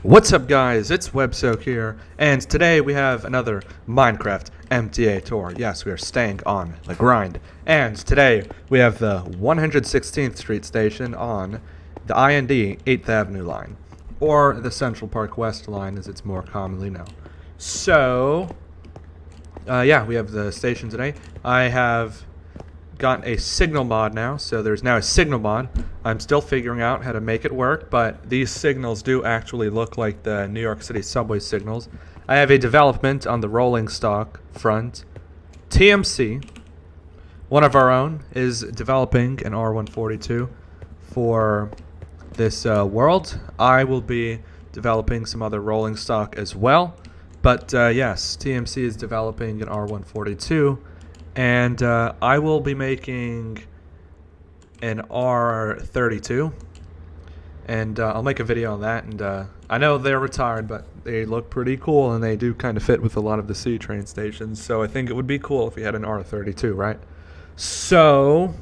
What's up, guys? It's WebSoak here, and today we have another Minecraft MTA tour. Yes, we are staying on the grind, and today we have the 116th Street station on the IND 8th Avenue line, or the Central Park West line as it's more commonly known. So, yeah, we have the station today. I have got a signal mod now, so there's now a signal mod. I'm still figuring out how to make it work, but these signals do actually look like the New York City subway signals. I have a development on the rolling stock front. TMC, one of our own, is developing an R142 for this world. I will be developing some other rolling stock as well, but yes, TMC is developing an R142. And I will be making an R32, and I'll make a video on that. And I know they're retired, but they look pretty cool, and they do kind of fit with a lot of the C train stations. So I think it would be cool if we had an R32, right? So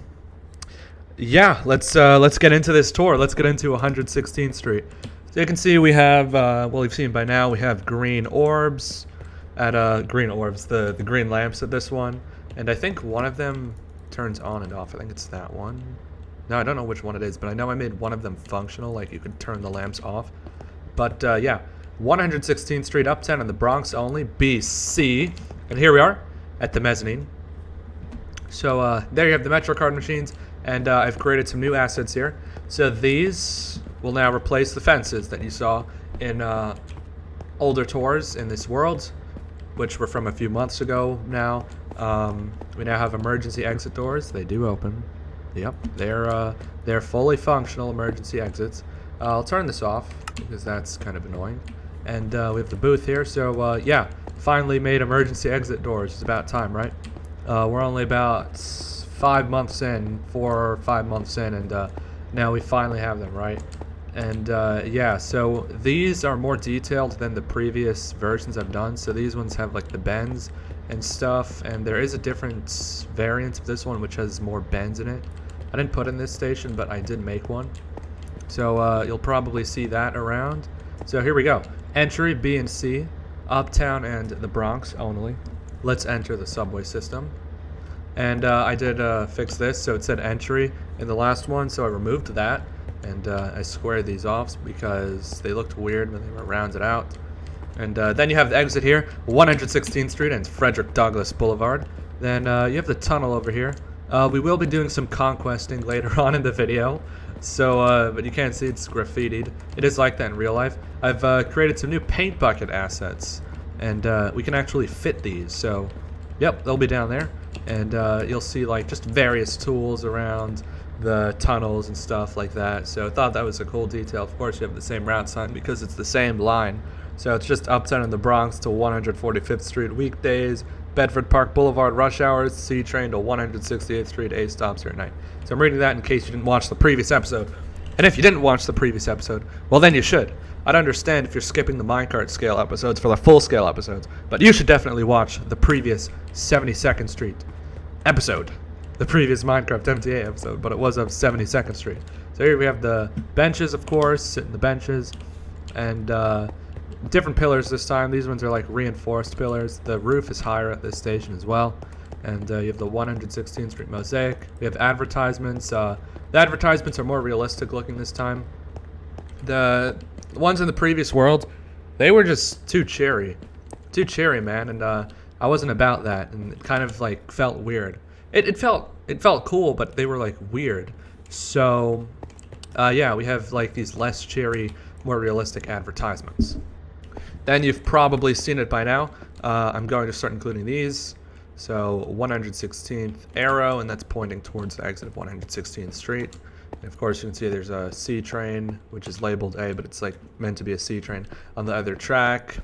yeah, let's get into this tour. Let's get into 116th Street. So you can see we have, well, you've seen by now, we have green orbs at the green lamps at this one. And I think one of them turns on and off. I think it's that one. No, I don't know which one it is, but I know I made one of them functional, like you could turn the lamps off. But yeah, 116th Street Uptown in the Bronx only, BC. And here we are at the mezzanine. So there you have the MetroCard machines, and I've created some new assets here. So these will now replace the fences that you saw in older tours in this world, which were from a few months ago now. We now have emergency exit doors. They do open. Yep, they're fully functional emergency exits. I'll turn this off because that's kind of annoying. And we have the booth here. So yeah, finally made emergency exit doors. It's about time, right? We're only about 5 months in, 4 or 5 months in, and now we finally have them, right? And yeah, so these are more detailed than the previous versions I've done. So these ones have like the bends and stuff, and there is a different variant of this one which has more bends in it. I didn't put in this station, but I did make one. So you'll probably see that around. So here we go. Entry B and C, Uptown and the Bronx only. Let's enter the subway system. And I did fix this, so it said entry in the last one, so I removed that. And I squared these off because they looked weird when they were rounded out. And then you have the exit here, 116th Street and Frederick Douglass Boulevard. Then you have the tunnel over here. We will be doing some conquesting later on in the video. So, but you can't see it's graffitied. It is like that in real life. I've created some new paint bucket assets. And we can actually fit these. So, yep, they'll be down there. And you'll see like just various tools around the tunnels and stuff like that. So I thought that was a cool detail. Of course, you have the same route sign because it's the same line. So it's just Uptown in the Bronx to 145th Street weekdays, Bedford Park Boulevard rush hours, C train to 168th Street, A stops here at night. So I'm reading that in case you didn't watch the previous episode. And if you didn't watch the previous episode, well then you should. I'd understand if you're skipping the minecart scale episodes for the full scale episodes, but you should definitely watch the previous 72nd Street episode. The previous Minecraft MTA episode, but it was of 72nd Street. So here we have the benches, of course, sitting the benches, and different pillars this time. These ones are like reinforced pillars. The roof is higher at this station as well. And you have the 116th Street mosaic. We have advertisements. The advertisements are more realistic looking this time. The ones in the previous world, they were just too cheery, man. And I wasn't about that, and it kind of like felt weird. It felt cool, but they were like weird. So yeah, we have like these less cheery, more realistic advertisements. Then you've probably seen it by now. I'm going to start including these. So 116th arrow, and that's pointing towards the exit of 116th Street. And of course, you can see there's a C train, which is labeled A, but it's like meant to be a C train on the other track.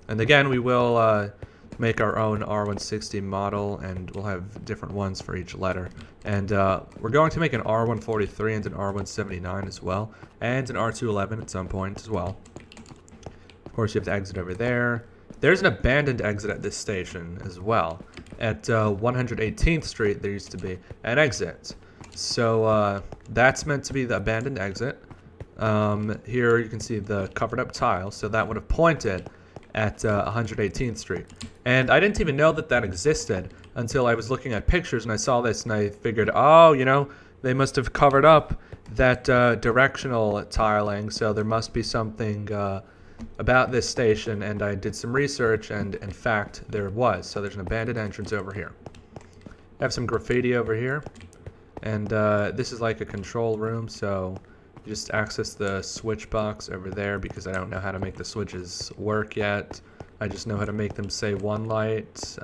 And again, we will make our own R160 model, and we'll have different ones for each letter. And we're going to make an R143 and an R179 as well, and an R211 at some point as well. Of course, you have to exit over there. There's an abandoned exit at this station as well. At 118th Street, there used to be an exit. So that's meant to be the abandoned exit. Here you can see the covered up tile, so that would have pointed at 118th Street. And I didn't even know that that existed until I was looking at pictures and I saw this and I figured, oh, you know, they must have covered up that directional tiling, so there must be something about this station. And I did some research, and in fact there was. So there's an abandoned entrance over here. I have some graffiti over here, and this is like a control room, so you just access the switch box over there because I don't know how to make the switches work yet. I just know how to make them say one light,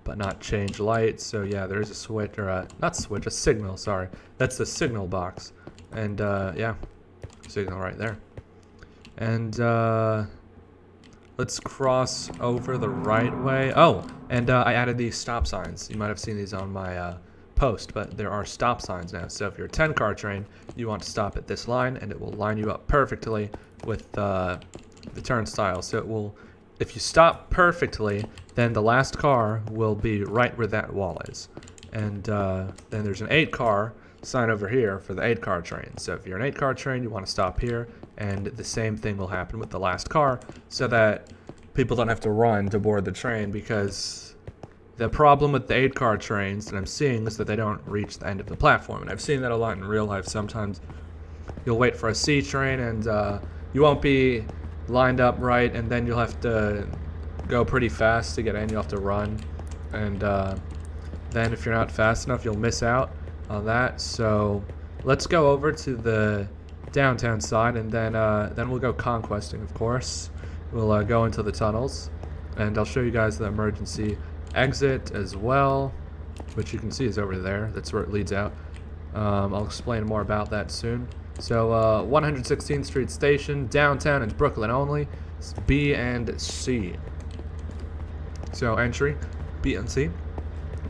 but not change lights. So yeah, there's a switch, or not switch, a signal, sorry. That's the signal box. And yeah, signal right there. And let's cross over the right way. Oh, and I added these stop signs. You might have seen these on my post, but there are stop signs now. So if you're a 10-car train, you want to stop at this line, and it will line you up perfectly with the turnstile. So it will, if you stop perfectly, then the last car will be right where that wall is. And then there's an 8-car sign over here for the 8-car train. So if you're an 8-car train, you want to stop here, and the same thing will happen with the last car, so that people don't have to run to board the train, because the problem with the 8-car trains that I'm seeing is that they don't reach the end of the platform. And I've seen that a lot in real life. Sometimes you'll wait for a C train and you won't be lined up right, and then you'll have to go pretty fast to get in. You'll have to run, and then if you're not fast enough, you'll miss out on that. So let's go over to the downtown side, and then we'll go conquesting, of course. We'll go into the tunnels, and I'll show you guys the emergency exit as well, which you can see is over there. That's where it leads out. I'll explain more about that soon. So 116th Street Station, downtown and Brooklyn only. It's B and C. So entry, B and C,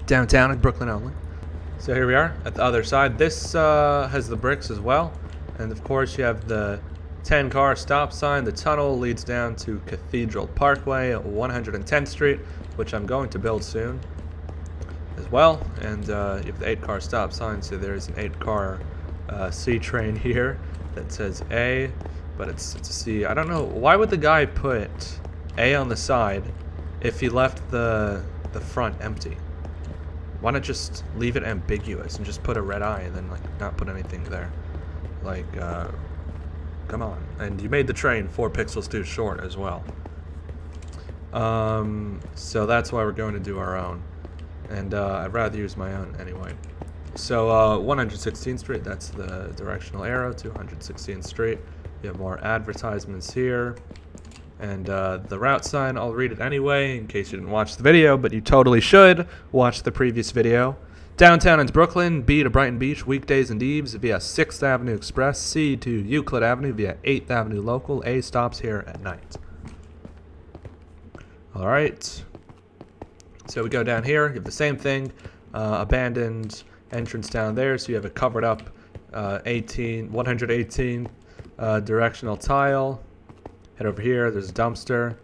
downtown and Brooklyn only. So here we are at the other side. This has the bricks as well, and of course you have the 10-car stop sign. The tunnel leads down to Cathedral Parkway at 110th Street, which I'm going to build soon as well. And you have the 8-car stop sign, so there's an 8-car C train here that says A, but it's a C. I don't know, why would the guy put A on the side if he left the front empty? Why not just leave it ambiguous and just put a red eye and then like not put anything there? Like, come on. And you made the train 4 pixels too short as well. So that's why we're going to do our own. And I'd rather use my own anyway. So 116th Street, that's the directional arrow to 116th Street. You have more advertisements here. And the route sign, I'll read it anyway in case you didn't watch the video, but you totally should watch the previous video. Downtown and Brooklyn, B to Brighton Beach, weekdays and eves via 6th Avenue Express, C to Euclid Avenue via 8th Avenue Local, A stops here at night. Alright, so we go down here, you have the same thing, abandoned entrance down there, so you have a covered up 118 directional tile. Head over here, there's a dumpster,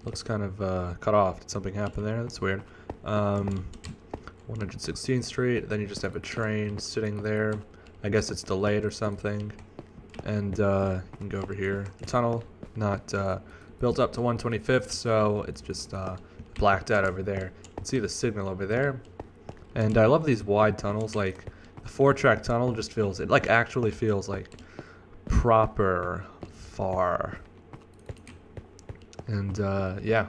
looks kind of cut off. Did something happen there? That's weird. 116th Street, then you just have a train sitting there. I guess it's delayed or something. And you can go over here. The tunnel, not built up to 125th, so it's just blacked out over there. You can see the signal over there. And I love these wide tunnels. Like, the 4-track tunnel just feels, it like actually feels like proper far. And yeah.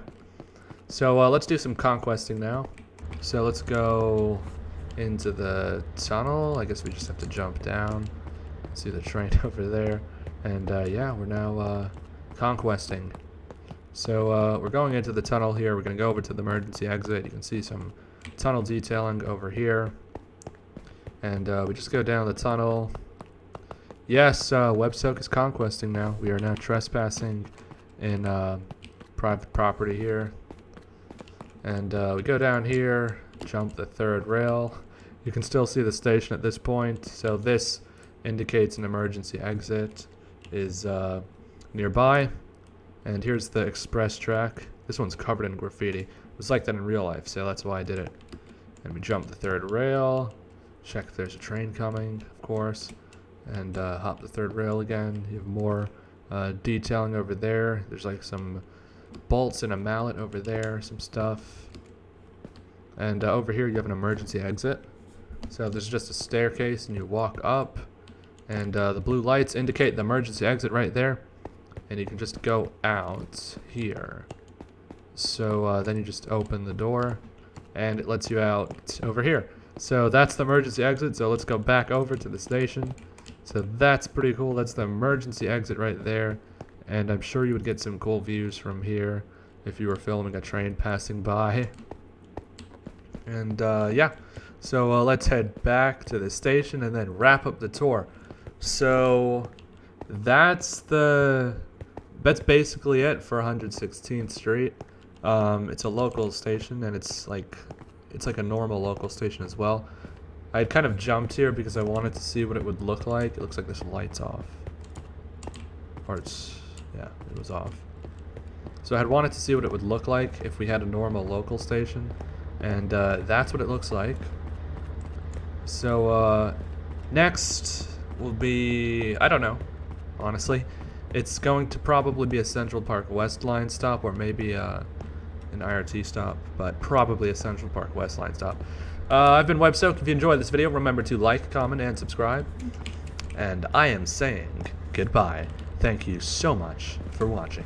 So let's do some conquesting now. So let's go into the tunnel. I guess we just have to jump down. See the train over there. And yeah, we're now conquesting. So we're going into the tunnel here. We're going to go over to the emergency exit. You can see some tunnel detailing over here. And we just go down the tunnel. Yes, Websoak is conquesting now. We are now trespassing in private property here. And we go down here, jump the 3rd rail. You can still see the station at this point, so this indicates an emergency exit is nearby. And here's the express track. This one's covered in graffiti. It was like that in real life, so that's why I did it. And we jump the 3rd rail, check if there's a train coming, of course. and hop the third rail again. You have more detailing over there. There's like some bolts and a mallet over there, some stuff. And over here you have an emergency exit. So there's just a staircase and you walk up, and the blue lights indicate the emergency exit right there, and you can just go out here. So then you just open the door and it lets you out over here. So that's the emergency exit. So let's go back over to the station. So that's pretty cool. That's the emergency exit right there, and I'm sure you would get some cool views from here if you were filming a train passing by. And yeah, so let's head back to the station and then wrap up the tour. So that's basically it for 116th Street. It's a local station, and it's like a normal local station as well. I kind of jumped here because I wanted to see what it would look like. It looks like this light's off, or yeah, it was off. So I had wanted to see what it would look like if we had a normal local station, and that's what it looks like. So next will be, I don't know, honestly. It's going to probably be a Central Park West Line stop, or maybe an IRT stop, but probably a Central Park West Line stop. I've been WebSoak. If you enjoyed this video, remember to like, comment, and subscribe. And I am saying goodbye. Thank you so much for watching.